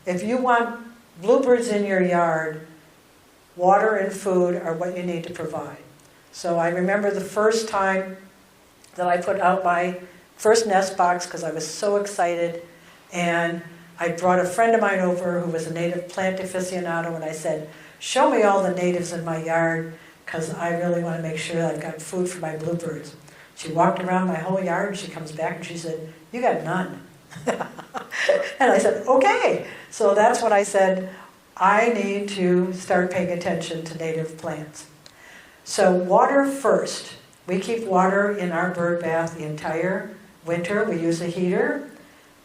if you want bluebirds in your yard, water and food are what you need to provide. So I remember the first time that I put out my first nest box because I was so excited, and I brought a friend of mine over who was a native plant aficionado, and I said, show me all the natives in my yard because I really want to make sure I've got food for my bluebirds. She walked around my whole yard, and she comes back and she said, you got none. And I said, okay. So that's when I said, I need to start paying attention to native plants. So water first. We keep water in our bird bath the entire winter. We use a heater.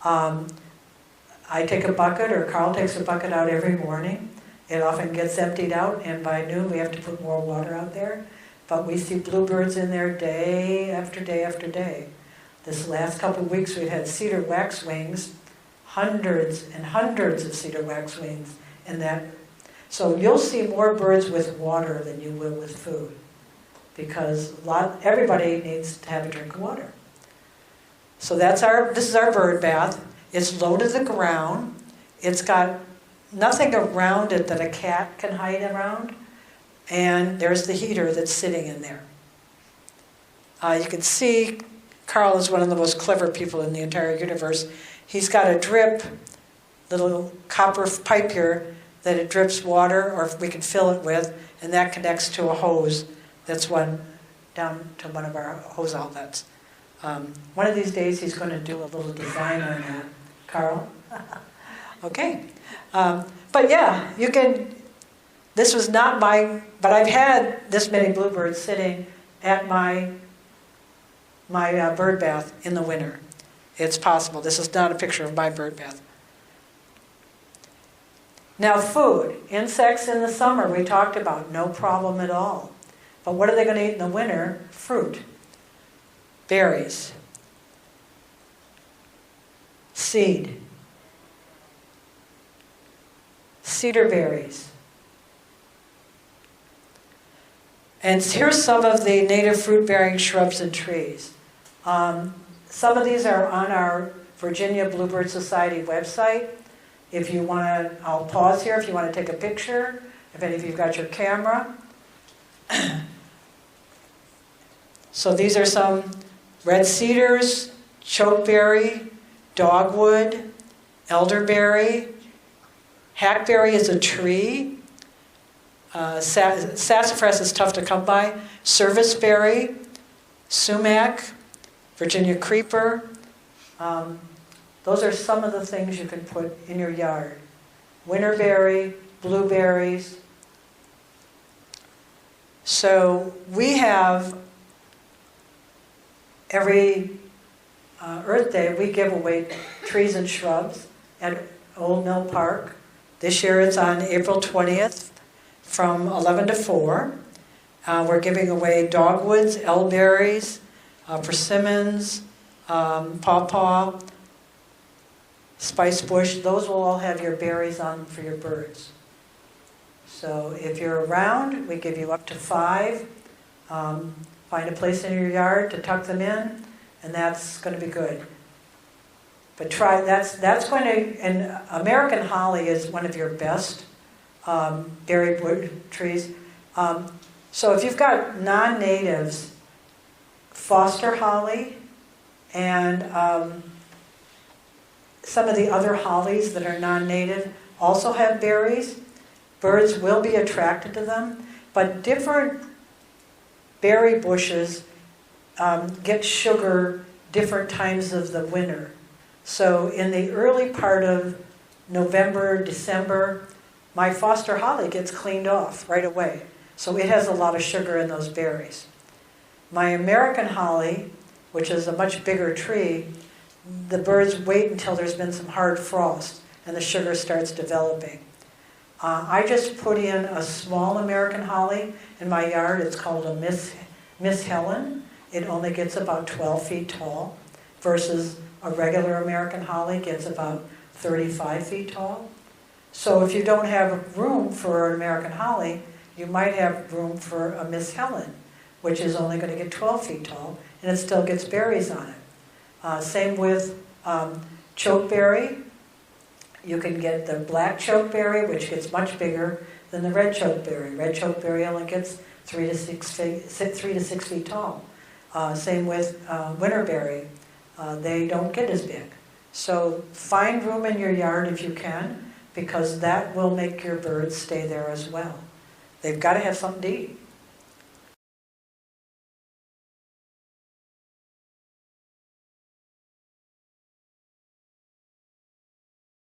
I take a bucket, or Carl takes a bucket out every morning. It often gets emptied out, and by noon we have to put more water out there. But we see bluebirds in there day after day after day. This last couple of weeks we've had cedar waxwings, hundreds and hundreds of cedar waxwings in that. So you'll see more birds with water than you will with food, because everybody needs to have a drink of water. So this is our bird bath. It's low to the ground. It's got nothing around it that a cat can hide around. And there's the heater that's sitting in there. You can see Carl is one of the most clever people in the entire universe. He's got a drip, little copper pipe here, that it drips water, or we can fill it with, and that connects to a hose that's down to one of our hose outlets. One of these days he's going to do a little design on that. Carl? Okay. But yeah, you can, this was not but I've had this many bluebirds sitting at my bird bath in the winter. It's possible. This is not a picture of my bird bath. Now food. Insects in the summer we talked about, no problem at all. But what are they going to eat in the winter? Fruit. Berries. Seed. Cedar berries. And here's some of the native fruit-bearing shrubs and trees. Some of these are on our Virginia Bluebird Society website. If you want to, I'll pause here if you want to take a picture, if any of you've got your camera. So these are some red cedars, chokeberry, dogwood, elderberry. Hackberry is a tree. Sassafras is tough to come by. Serviceberry, sumac, Virginia creeper. Those are some of the things you can put in your yard. Winterberry, blueberries. So we have, every Earth Day, we give away trees and shrubs at Old Mill Park. This year it's on April 20th from 11 to 4. We're giving away dogwoods, elderberries, persimmons, pawpaw, spice bush. Those will all have your berries on them for your birds. So if you're around, we give you up to 5. Find a place in your yard to tuck them in, and that's going to be good. But that's going to, and American holly is one of your best berry wood trees. So if you've got non-natives, foster holly and some of the other hollies that are non-native also have berries. Birds will be attracted to them, but different berry bushes get sugar different times of the winter. So in the early part of November, December, my foster holly gets cleaned off right away. So it has a lot of sugar in those berries. My American holly, which is a much bigger tree, the birds wait until there's been some hard frost and the sugar starts developing. I just put in a small American holly in my yard. It's called a Miss Helen. It only gets about 12 feet tall versus a regular American holly gets about 35 feet tall. So if you don't have room for an American holly, you might have room for a Miss Helen, which is only going to get 12 feet tall, and it still gets berries on it. Same with chokeberry. You can get the black chokeberry, which gets much bigger than the red chokeberry. Red chokeberry only gets 3 to 6 feet tall. Same with winterberry. They don't get as big. So find room in your yard if you can, because that will make your birds stay there as well. They've got to have something to eat.